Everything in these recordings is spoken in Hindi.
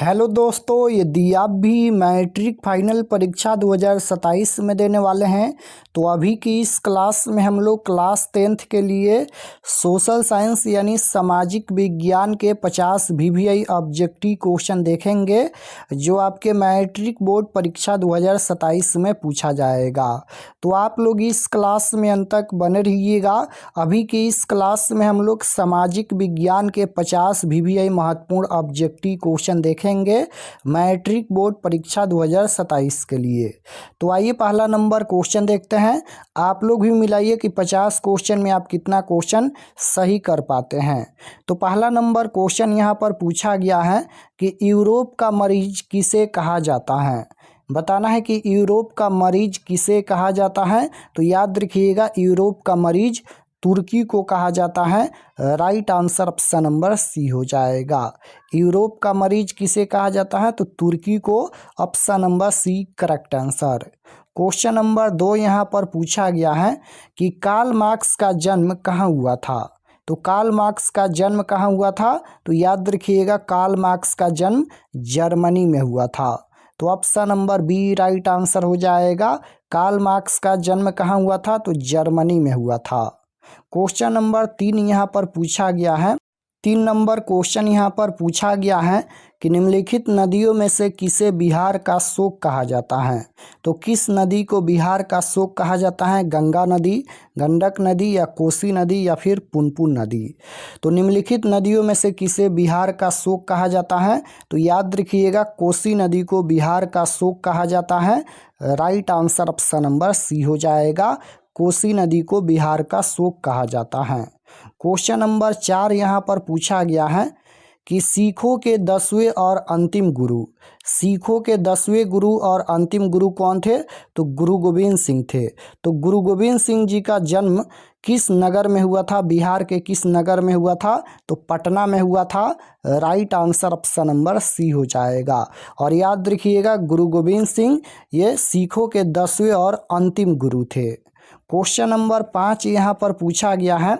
हेलो दोस्तों, यदि आप भी मैट्रिक फाइनल परीक्षा 2027 में देने वाले हैं तो अभी की इस क्लास में हम लोग क्लास 10th के लिए सोशल साइंस यानी सामाजिक विज्ञान के 50 VVI ऑब्जेक्टिव क्वेश्चन देखेंगे जो आपके मैट्रिक बोर्ड परीक्षा 2027 में पूछा जाएगा। तो आप लोग इस क्लास में अंत तक बने रहिएगा। अभी की इस क्लास में हम लोग सामाजिक विज्ञान के 50 VVI महत्वपूर्ण ऑब्जेक्टिव क्वेश्चन देखेंगे मैट्रिक बोर्ड परीक्षा 2027 के लिए। तो आइए पहला नंबर क्वेश्चन देखते हैं। आप लोग भी मिलाइए कि 50 क्वेश्चन में आप कितना क्वेश्चन सही कर पाते हैं। तो पहला नंबर क्वेश्चन यहाँ पर पूछा गया है कि यूरोप का मरीज किसे कहा जाता है। बताना है कि यूरोप का मरीज किसे कहा जाता है। तो याद रखिएगा, यूरोप का मरीज तुर्की को कहा जाता है। Right answer option number C हो जाएगा। यूरोप का मरीज किसे कहा जाता है तो तुर्की को, option number C correct answer. Question number 2 यहाँ पर पूछा गया है कि कार्ल मार्क्स का जन्म कहाँ हुआ था। तो कार्ल मार्क्स का जन्म कहाँ हुआ था तो याद रखिएगा, कार्ल मार्क्स का जन्म जर्मनी में हुआ था। तो option number B right answer हो जाएगा। कार्ल मार्क्स का जन्म कहाँ हुआ था तो जर्मनी में हुआ था। क्वेश्चन नंबर 3 यहाँ पर पूछा गया है। 3 नंबर क्वेश्चन यहाँ पर पूछा गया है कि निम्नलिखित नदियों में से किसे बिहार का शोक कहा जाता है। तो किस नदी को बिहार का शोक कहा जाता है, गंगा नदी, गंडक नदी या कोसी नदी या फिर पुनपुन नदी। तो निम्नलिखित नदियों में से किसे बिहार का शोक कहा जाता है तो याद रखिएगा, कोसी नदी को बिहार का शोक कहा जाता है। Right answer option number C हो जाएगा। कोसी नदी को बिहार का शोक कहा जाता है। क्वेश्चन नंबर 4 यहाँ पर पूछा गया है कि सिखों के 10वें और अंतिम गुरु, सिखों के 10वें गुरु और अंतिम गुरु कौन थे तो गुरु गोविंद सिंह थे। तो गुरु गोविंद सिंह जी का जन्म किस नगर में हुआ था, बिहार के किस नगर में हुआ था तो पटना में हुआ था। Right answer option number C हो जाएगा। और याद रखिएगा, गुरु गोविंद सिंह ये सिखों के 10वें और अंतिम गुरु थे। क्वेश्चन नंबर 5 यहाँ पर पूछा गया है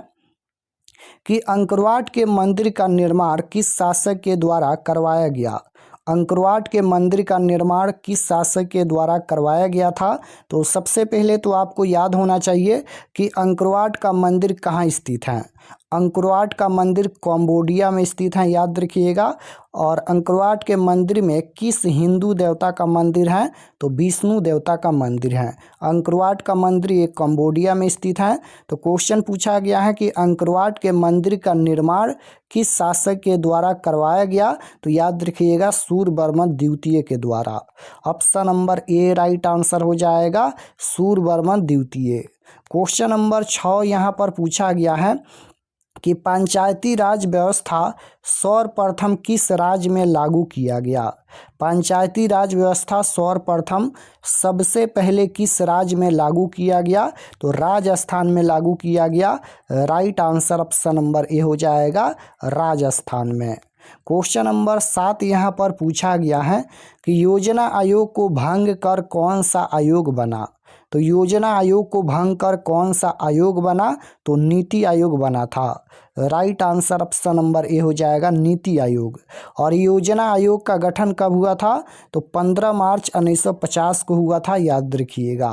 कि अंकरवाट के मंदिर का निर्माण किस शासक के द्वारा करवाया गया। अंकरवाट के मंदिर का निर्माण किस शासक के द्वारा करवाया गया था। तो सबसे पहले तो आपको याद होना चाहिए कि अंकरवाट का मंदिर कहाँ स्थित है। अंकरवाट का मंदिर कंबोडिया में स्थित है, याद रखिएगा। और अंकरवाट के मंदिर में किस हिंदू देवता का मंदिर है तो विष्णु देवता का मंदिर है। अंकरवाट का मंदिर ये कंबोडिया में स्थित है। तो क्वेश्चन पूछा गया है कि अंकरवाट के मंदिर का निर्माण किस शासक के द्वारा करवाया गया तो याद रखिएगा, सूर्यवर्मन द्वितीय के द्वारा। Option number A right answer हो जाएगा, सूर्यवर्मन द्वितीय। क्वेश्चन नंबर 6 यहाँ पर पूछा गया है कि पंचायती राज व्यवस्था सर्वप्रथम किस राज्य में लागू किया गया। पंचायती राज व्यवस्था सर्वप्रथम सबसे पहले किस राज्य में लागू किया गया तो राजस्थान में लागू किया गया। Right answer option number A हो जाएगा, राजस्थान में। क्वेश्चन नंबर 7 यहाँ पर पूछा गया है कि योजना आयोग को भंग कर कौन सा आयोग बना। तो योजना आयोग को भंग कर कौन सा आयोग बना तो नीति आयोग बना था। Right answer option number A हो जाएगा, नीति आयोग। और योजना आयोग का गठन कब हुआ था तो 15 मार्च 1950 को हुआ था, याद रखिएगा।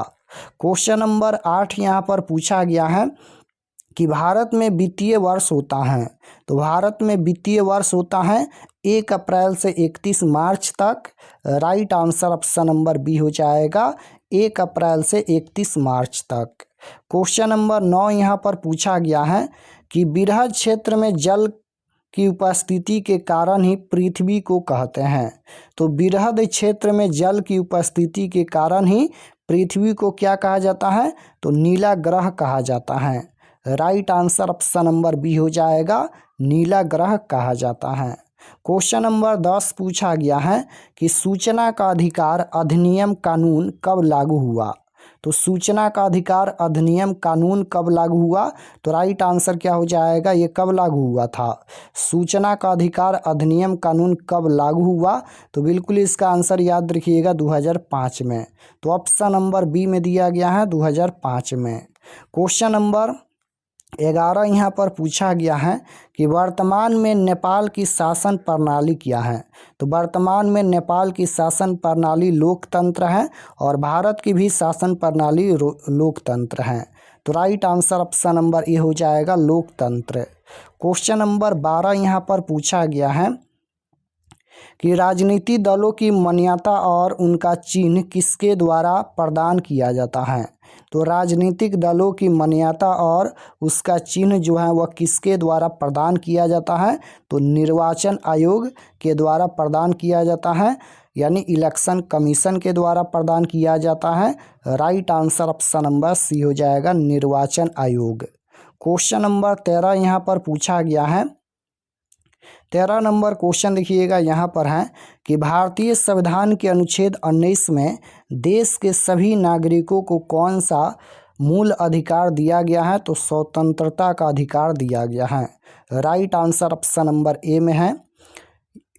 क्वेश्चन नंबर 8 यहाँ पर पूछा गया है कि भारत में वित्तीय वर्ष होता है। तो भारत में वित्तीय वर्ष होता है 1 अप्रैल से 31 मार्च तक। Right answer option number B हो जाएगा, 1 अप्रैल से 31 मार्च तक। क्वेश्चन नंबर 9 यहाँ पर पूछा गया है कि बृहद क्षेत्र में जल की उपस्थिति के कारण ही पृथ्वी को कहते हैं। तो बृहद क्षेत्र में जल की उपस्थिति के कारण ही पृथ्वी को क्या कहा जाता है तो नीला ग्रह कहा जाता है। Right answer option number B हो जाएगा, नीला ग्रह कहा जाता है। क्वेश्चन नंबर 10 पूछा गया है कि सूचना का अधिकार अधिनियम कानून कब लागू हुआ। तो सूचना का अधिकार अधिनियम कानून कब लागू हुआ तो राइट आंसर क्या हो जाएगा, ये कब लागू हुआ था। सूचना का अधिकार अधिनियम कानून कब लागू हुआ तो बिल्कुल इसका आंसर याद रखिएगा 2005 में। तो ऑप्शन नंबर बी में दिया गया है 2005 में। क्वेश्चन नंबर 11 यहाँ पर पूछा गया है कि वर्तमान में नेपाल की शासन प्रणाली क्या है। तो वर्तमान में नेपाल की शासन प्रणाली लोकतंत्र है और भारत की भी शासन प्रणाली लोकतंत्र है। तो right answer option number A हो जाएगा लोकतंत्र। क्वेश्चन नंबर 12 यहाँ पर पूछा गया है कि राजनीतिक दलों की मान्यता और उनका चिन्ह किसके द्वारा प्रदान किया जाता है। तो राजनीतिक दलों की मान्यता और उसका चिन्ह जो है वह किसके द्वारा प्रदान किया जाता है। तो निर्वाचन आयोग के द्वारा प्रदान किया जाता है, यानी इलेक्शन कमीशन के द्वारा प्रदान किया जाता है। Right answer option number C हो जाएगा निर्वाचन आयोग। क्वेश्चन नंबर 13 यहाँ पर पूछा गया है। 13 नंबर क्वेश्चन देखिएगा यहाँ पर है कि भारतीय संविधान के अनुच्छेद 19 में देश के सभी नागरिकों को कौन सा मूल अधिकार दिया गया है। तो स्वतंत्रता का अधिकार दिया गया है। Right answer option number A में है।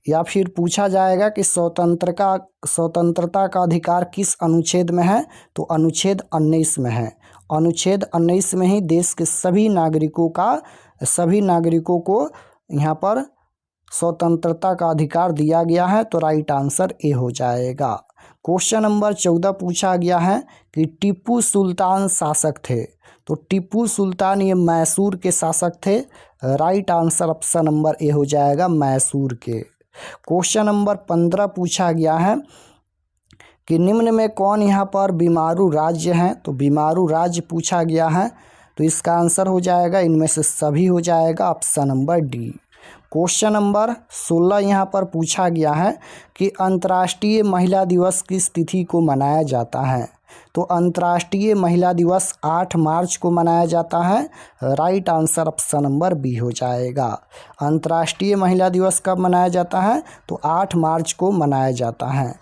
या फिर पूछा जाएगा कि स्वतंत्रता का अधिकार किस अनुच्छेद में है। तो अनुच्छेद 19 में है। अनुच्छेद 19 में ही देश के सभी नागरिकों को यहाँ पर स्वतंत्रता का अधिकार दिया गया है। तो राइट आंसर ए हो जाएगा। क्वेश्चन नंबर 14 पूछा गया है कि टीपू सुल्तान शासक थे। तो टीपू सुल्तान ये मैसूर के शासक थे। Right answer option number A हो जाएगा मैसूर के। क्वेश्चन नंबर 15 पूछा गया है कि निम्न में कौन यहाँ पर बीमारू राज्य है। तो बीमारू राज्य पूछा गया है। तो इसका आंसर हो जाएगा इनमें से सभी हो जाएगा option number D. Question number 16 यहाँ पर पूछा गया है कि अंतर्राष्ट्रीय महिला दिवस किस तिथि को मनाया जाता है। तो अंतर्राष्ट्रीय महिला दिवस 8 मार्च को मनाया जाता है। Right answer option number B हो जाएगा। अंतर्राष्ट्रीय महिला दिवस कब मनाया जाता है। तो 8 मार्च को मनाया जाता है।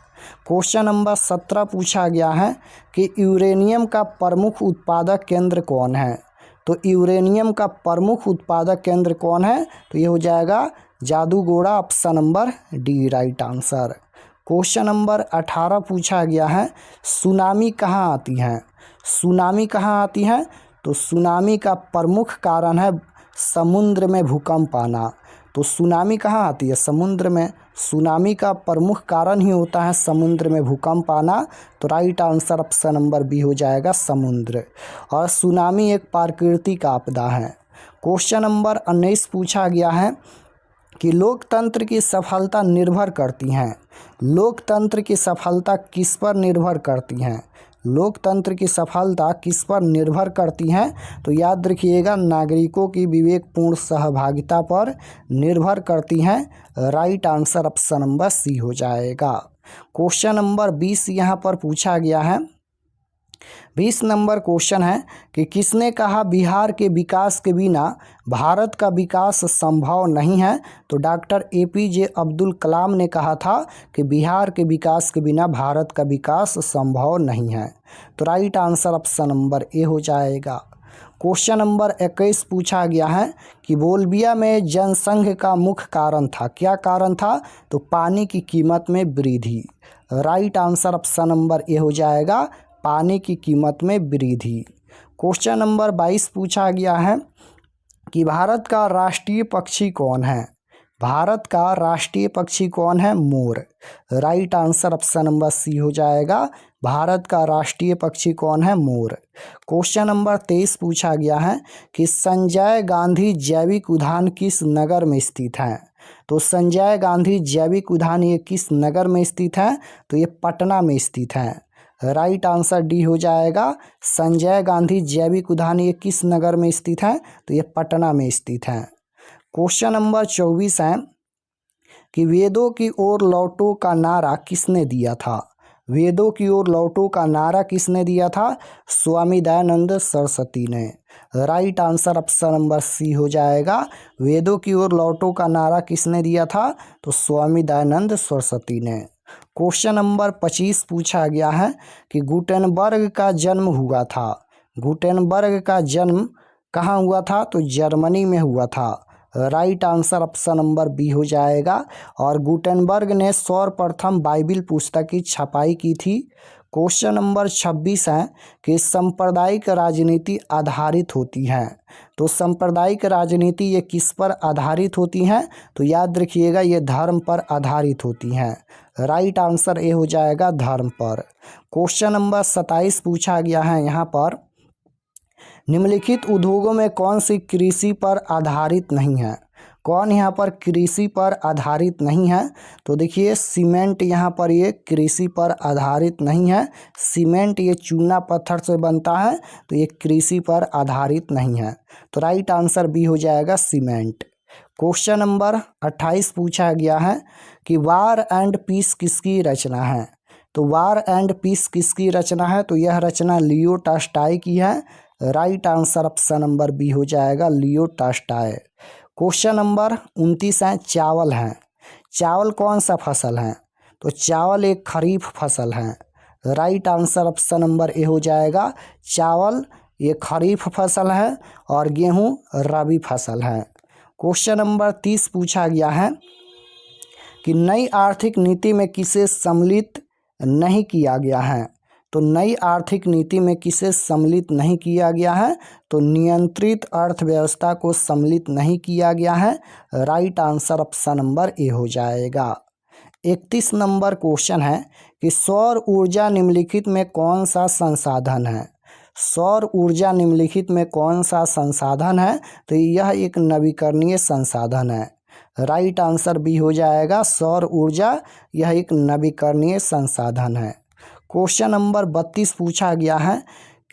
क्वेश्चन नंबर 17 पूछा गया है कि यूरेनियम का प्रमुख उत्पादक केंद्र कौन है। तो यूरेनियम का प्रमुख उत्पादक केंद्र कौन है। तो ये हो जाएगा Jaduguda option number D right answer. Question number 18 पूछा गया है सुनामी कहाँ आती है। सुनामी कहाँ आती है। तो सुनामी का प्रमुख कारण है समुद्र में भूकंप आना। तो सुनामी कहाँ आती है समुद्र में। सुनामी का प्रमुख कारण ही होता है समुद्र में भूकंप आना। तो right answer option number B हो जाएगा समुद्र। और सुनामी एक प्राकृतिक आपदा है। क्वेश्चन नंबर 19 पूछा गया है कि लोकतंत्र की सफलता निर्भर करती हैं। लोकतंत्र की सफलता किस पर निर्भर करती हैं। लोकतंत्र की सफलता किस पर निर्भर करती हैं। तो याद रखिएगा नागरिकों की विवेकपूर्ण सहभागिता पर निर्भर करती हैं। Right answer option number C हो जाएगा। क्वेश्चन नंबर 20 यहाँ पर पूछा गया है। 20 नंबर क्वेश्चन है कि किसने कहा बिहार के विकास के बिना भारत का विकास संभव नहीं है। तो डॉक्टर APJ अब्दुल कलाम ने कहा था कि बिहार के विकास के बिना भारत का विकास संभव नहीं है। तो right answer option number A हो जाएगा। क्वेश्चन नंबर 21 पूछा गया है कि बोलिविया में जनसंघ का मुख्य कारण था। क्या कारण था। तो पानी की कीमत में वृद्धि। Right answer option number A हो जाएगा पानी की कीमत में वृद्धि। क्वेश्चन नंबर 22 पूछा गया है कि भारत का राष्ट्रीय पक्षी कौन है। भारत का राष्ट्रीय पक्षी कौन है। मोर। Right answer option number C हो जाएगा भारत का राष्ट्रीय पक्षी कौन है। मोर। क्वेश्चन नंबर 23 पूछा गया है कि संजय गांधी जैविक उद्यान किस नगर में स्थित है। तो संजय गांधी जैविक उद्यान ये किस नगर में स्थित है। तो ये पटना में स्थित है। राइट आंसर डी हो जाएगा संजय गांधी जैविक उद्यान ये किस नगर में स्थित है। तो ये पटना में स्थित है। क्वेश्चन नंबर 24 है कि वेदों की ओर लौटो का नारा किसने दिया था। वेदों की ओर लौटो का नारा किसने दिया था। स्वामी दयानंद सरस्वती ने। Right answer option number C हो जाएगा वेदों की ओर लौटो का नारा किसने दिया था। तो स्वामी दयानंद सरस्वती ने। क्वेश्चन नंबर 25 पूछा गया है कि गुटेनबर्ग का जन्म हुआ था। गुटेनबर्ग का जन्म कहाँ हुआ था। तो जर्मनी में हुआ था। Right answer option number B हो जाएगा। और गुटेनबर्ग ने सर्वप्रथम बाइबिल पुस्तक की छपाई की थी क्वेश्चन नंबर 26 है कि सांप्रदायिक राजनीति आधारित होती है। तो सांप्रदायिक राजनीति ये किस पर आधारित होती हैं? तो याद रखिएगा ये धर्म पर आधारित होती हैं। राइट आंसर ए हो जाएगा धर्म पर। क्वेश्चन नंबर 27 पूछा गया है यहाँ पर, निम्नलिखित उद्योगों में कौन सी कृषि पर आधारित नहीं है? कौन यहाँ पर कृषि पर आधारित नहीं है? तो देखिए सीमेंट यहाँ पर ये कृषि पर आधारित नहीं है। सीमेंट ये चूना पत्थर से बनता है, तो ये कृषि पर आधारित नहीं है। तो राइट आंसर बी हो जाएगा सीमेंट। क्वेश्चन नंबर 28 पूछा गया है कि वार एंड पीस किसकी रचना है? तो वार एंड पीस किसकी रचना है? तो यह रचना लियो टॉल्स्टॉय की है। Right answer option number B हो जाएगा लियो टॉल्स्टॉय। क्वेश्चन नंबर 29 है, चावल है। चावल कौन सा फसल है? तो चावल एक खरीफ फसल है। Right answer option number A हो जाएगा चावल ये खरीफ फसल है और गेहूं रबी फसल है। क्वेश्चन नंबर 30 पूछा गया है कि नई आर्थिक नीति में किसे सम्मिलित नहीं किया गया है? तो नई आर्थिक नीति में किसे सम्मिलित नहीं किया गया है? तो नियंत्रित अर्थव्यवस्था को सम्मिलित नहीं किया गया है। Right answer option number A हो जाएगा। 31 नंबर क्वेश्चन है कि सौर ऊर्जा निम्नलिखित में कौन सा संसाधन है? सौर ऊर्जा निम्नलिखित में कौन सा संसाधन है? तो यह एक नवीकरणीय संसाधन है। राइट आंसर बी हो जाएगा सौर ऊर्जा यह एक नवीकरणीय संसाधन है। क्वेश्चन नंबर 32 पूछा गया है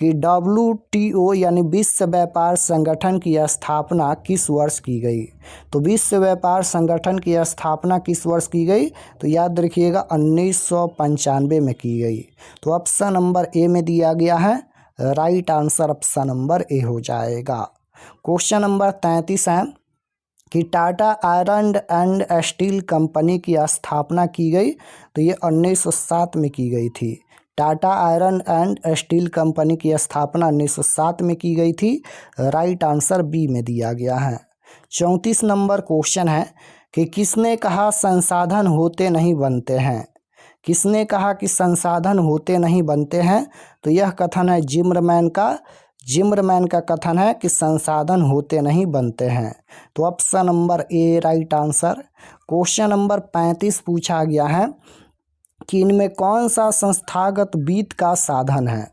कि WTO यानी विश्व व्यापार संगठन की स्थापना किस वर्ष की गई? तो विश्व व्यापार संगठन की स्थापना किस वर्ष की गई? तो याद रखिएगा 1995 में की गई। तो ऑप्शन नंबर ए में दिया गया है। Right answer option number A हो जाएगा। क्वेश्चन नंबर 33 है कि Tata iron and steel company की स्थापना की गई? तो ये 1907 में की गई थी। Tata iron and steel company की स्थापना 1907 में की गई थी। राइट आंसर बी में दिया गया है। 34 नंबर क्वेश्चन है कि किसने कहा संसाधन होते नहीं बनते हैं? किसने कहा कि संसाधन होते नहीं बनते हैं? तो यह कथन है जिमरमैन का। जिमरमैन का कथन है कि संसाधन होते नहीं बनते हैं। तो option number A right answer. Question number 35 पूछा गया है कि इनमें कौन सा संस्थागत वित्त का साधन है?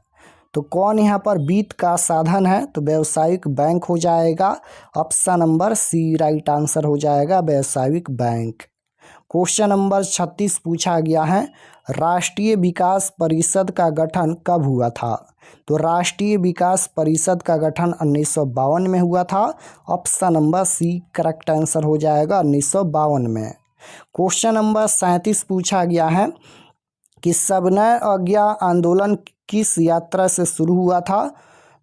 तो कौन यहाँ पर वित्त का साधन है? तो व्यावसायिक बैंक हो जाएगा। Option number C right answer हो जाएगा व्यावसायिक बैंक। क्वेश्चन नंबर 36 पूछा गया है राष्ट्रीय विकास परिषद का गठन कब हुआ था? तो राष्ट्रीय विकास परिषद का गठन 1952 में हुआ था। Option number C correct answer हो जाएगा 1952 में। क्वेश्चन नंबर 37 पूछा गया है कि सविनय अवज्ञा आंदोलन किस यात्रा से शुरू हुआ था?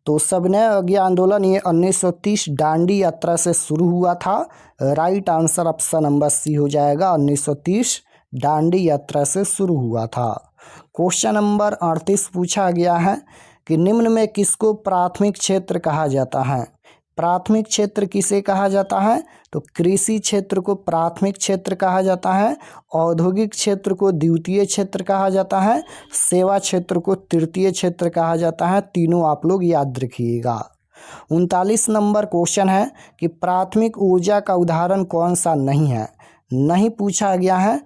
तो सविनय अवज्ञा आंदोलन ये 1930 दांडी यात्रा से शुरू हुआ था। Right answer option number C हो जाएगा 1930 दांडी यात्रा से शुरू हुआ था। क्वेश्चन नंबर 38 पूछा गया है कि निम्न में किसको प्राथमिक क्षेत्र कहा जाता है? प्राथमिक क्षेत्र किसे कहा जाता है? तो कृषि क्षेत्र को प्राथमिक क्षेत्र कहा जाता है, औद्योगिक क्षेत्र को द्वितीय क्षेत्र कहा जाता है, सेवा क्षेत्र को तृतीय क्षेत्र कहा जाता है। तीनों आप लोग याद रखिएगा। 39 नंबर क्वेश्चन है कि प्राथमिक ऊर्जा का उदाहरण कौन सा नहीं है? नहीं पूछा गया है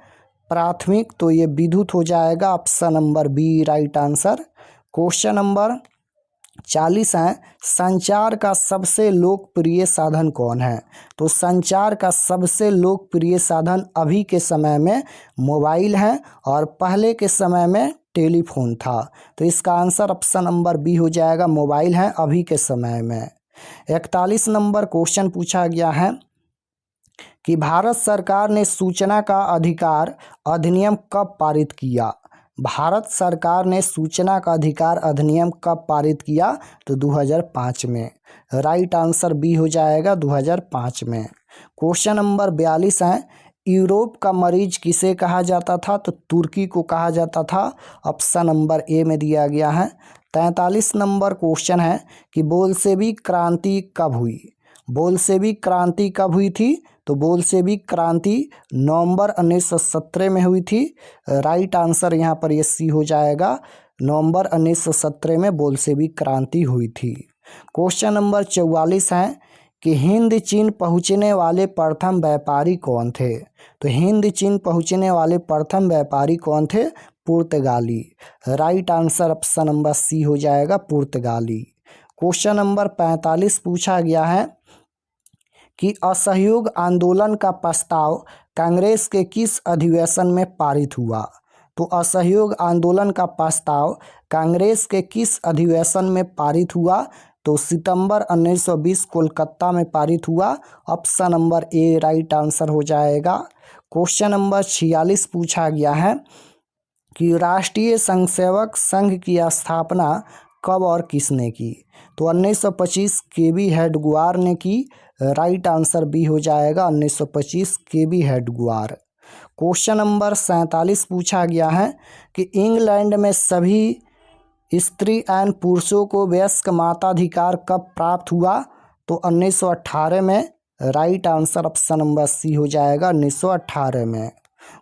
प्राथमिक, तो ये विद्युत हो जाएगा। Option number B right answer. Question number 40 है संचार का सबसे लोकप्रिय साधन कौन है? तो संचार का सबसे लोकप्रिय साधन अभी के समय में मोबाइल है और पहले के समय में टेलीफोन था। तो इसका आंसर ऑप्शन नंबर बी हो जाएगा मोबाइल है अभी के समय में। 41 नंबर क्वेश्चन पूछा गया है कि भारत सरकार ने सूचना का अधिकार अधिनियम कब पारित किया? भारत सरकार ने सूचना का अधिकार अधिनियम कब पारित किया? तो 2005 में। राइट आंसर बी हो जाएगा 2005 में। क्वेश्चन नंबर 42 है यूरोप का मरीज किसे कहा जाता था? तो तुर्की को कहा जाता था। ऑप्शन नंबर ए में दिया गया है। 43 नंबर क्वेश्चन है कि बोल्शेविक क्रांति कब हुई? बोल्शेविक क्रांति कब हुई थी? तो बोल्शेविक क्रांति नवंबर 1917 में हुई थी। राइट आंसर यहाँ पर ये सी हो जाएगा नवंबर 1917 में बोल्शेविक क्रांति हुई थी। क्वेश्चन नंबर 44 है कि हिंद चीन पहुंचने वाले प्रथम व्यापारी कौन थे? तो हिंद चीन पहुंचने वाले प्रथम व्यापारी कौन थे? पुर्तगाली। Right answer option number C हो जाएगा, पुर्तगाली। क्वेश्चन नंबर 45 पूछा गया है कि असहयोग आंदोलन का प्रस्ताव कांग्रेस के किस अधिवेशन में पारित हुआ? तो असहयोग आंदोलन का प्रस्ताव कांग्रेस के किस अधिवेशन में पारित हुआ? तो सितंबर 1920 कोलकाता में पारित हुआ। Option number A right answer हो जाएगा। क्वेश्चन नंबर 46 पूछा गया है कि राष्ट्रीय स्वयंसेवक संघ की स्थापना कब और किसने की? तो 1925 केबी हेडगेवार ने की। राइट आंसर बी हो जाएगा, 1925 केबी हेडगेवार। क्वेश्चन नंबर 47 पूछा गया है कि इंग्लैंड में सभी स्त्री एवं पुरुषों को वयस्क मताधिकार कब प्राप्त हुआ? तो 1918 में। Right answer option number C हो जाएगा, 1918 में।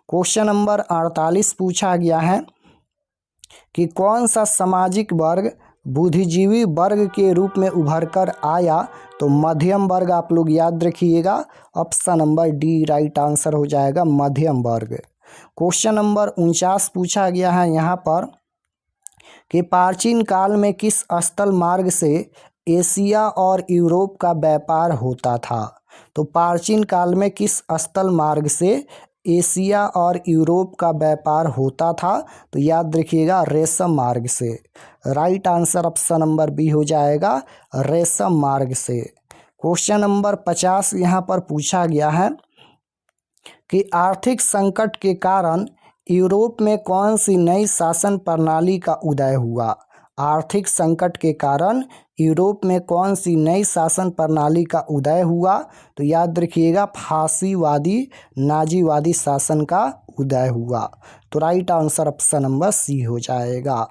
क्वेश्चन नंबर 48 पूछा गया है कि कौन सा सामाजिक वर्ग बुद्धिजीवी वर्ग के रूप में उभर कर आया? तो मध्यम वर्ग आप लोग याद रखिएगा। Option number D right answer हो जाएगा, मध्यम वर्ग। क्वेश्चन नंबर 49 पूछा गया है यहाँ पर कि प्राचीन काल में किस स्थल मार्ग से एशिया और यूरोप का व्यापार होता था? तो प्राचीन काल में किस स्थल मार्ग से एशिया और यूरोप का व्यापार होता था? तो याद रखिएगा, रेशम मार्ग से। Right answer option number B हो जाएगा, रेशम मार्ग से। क्वेश्चन नंबर 50 यहाँ पर पूछा गया है कि आर्थिक संकट के कारण यूरोप में कौन सी नई शासन प्रणाली का उदय हुआ? आर्थिक संकट के कारण यूरोप में कौन सी नई शासन प्रणाली का उदय हुआ? तो याद रखिएगा, फासीवादी नाजीवादी शासन का उदय हुआ। तो right answer option number C हो जाएगा।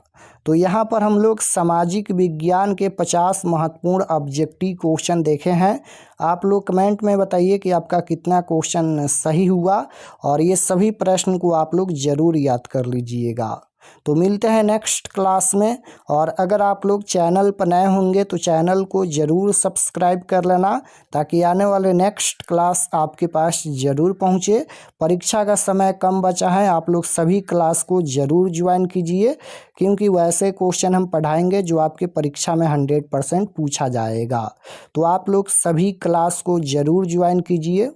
तो यहाँ पर हम लोग सामाजिक विज्ञान के 50 महत्वपूर्ण ऑब्जेक्टिव क्वेश्चन देखे हैं। आप लोग कमेंट में बताइए कि आपका कितना क्वेश्चन सही हुआ, और ये सभी प्रश्न को आप लोग ज़रूर याद कर लीजिएगा। तो मिलते हैं नेक्स्ट क्लास में। और अगर आप लोग चैनल पर नए होंगे तो चैनल को ज़रूर सब्सक्राइब कर लेना, ताकि आने वाले नेक्स्ट क्लास आपके पास ज़रूर पहुँचे। परीक्षा का समय कम बचा है, आप लोग सभी क्लास को ज़रूर ज्वाइन कीजिए, क्योंकि वैसे क्वेश्चन हम पढ़ाएंगे जो आपके परीक्षा में 100% पूछा जाएगा। तो आप लोग सभी क्लास को ज़रूर ज्वाइन कीजिए।